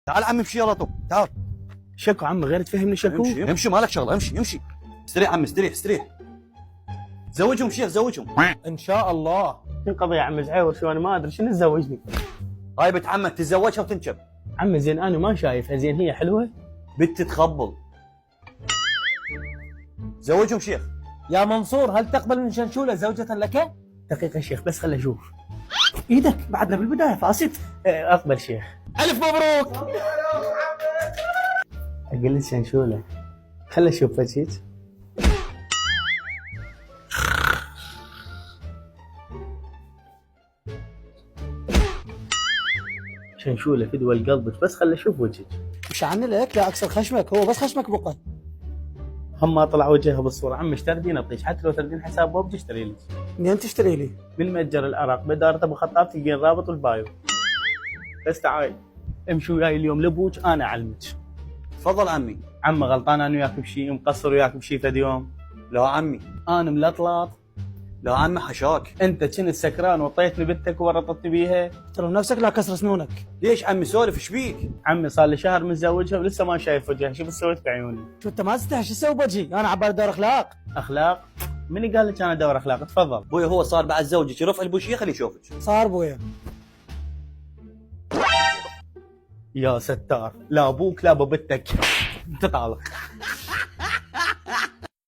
تعال عمي امشي يلا طب تعال. شكو عم غير تفهمني شكو. امشي مالك شغله، امشي استريح عمي استريح. زوجهم شيخ زوجهم. ان شاء الله. شنو قضية يا عم زعيور؟ شو انا ما ادري شنو تزوجني. هاي بنت عمك تتزوجها وتنشب. عم زين انا ما شايفها، زين هي حلوة. بنت تخبل. زوجهم شيخ. يا منصور هل تقبل من شنشولة زوجة لك؟ دقيقة شيخ بس خل اشوف. ايدك بعدنا بالبداية فاسد. اقبل شيخ. الف مبروك. اقل شنشولة. خل اشوف وجهك. شنشولة فدوى لقلبك بس خل اشوف وجهك. مش عني لك لا اكسر خشمك، هو بس خشمك بقى. هم ما طلع وجهها بالصورة. عم ايش تردين اطيش؟ حتى لو تردين حساب بوب تشتري لك. منين تشتري لي؟ من متجر العراق بدارة ابو خطاب تلقين رابط البايو. بس تعال امشي وياي اليوم لبوج انا اعلمك. تفضل عمي. عم غلطان انا وياك بشيء؟ مقصر وياك بشيء فد يوم؟ لا عمي. انا ملطلط؟ لا عمي حشاك. انت كنت سكران وطيتني بنتك وورطتني بيها. ترى نفسك لا كسر سنونك. ليش عمي سولف ايش بيك؟ عمي صار لي شهر متزوجها ولسه ما شايف وجهها. شوف سويت بعيوني. شو انت ما تستحي شو تسوي بوجهي؟ انا عبالي دور اخلاق. اخلاق؟ من قال لك انا دور اخلاق؟ تفضل. ابوي هو صار بعد زوجك يرفع البوشيه خليه يشوفك. صار بويا. يا ستار لا ابوك لا ببتك. انت طالق.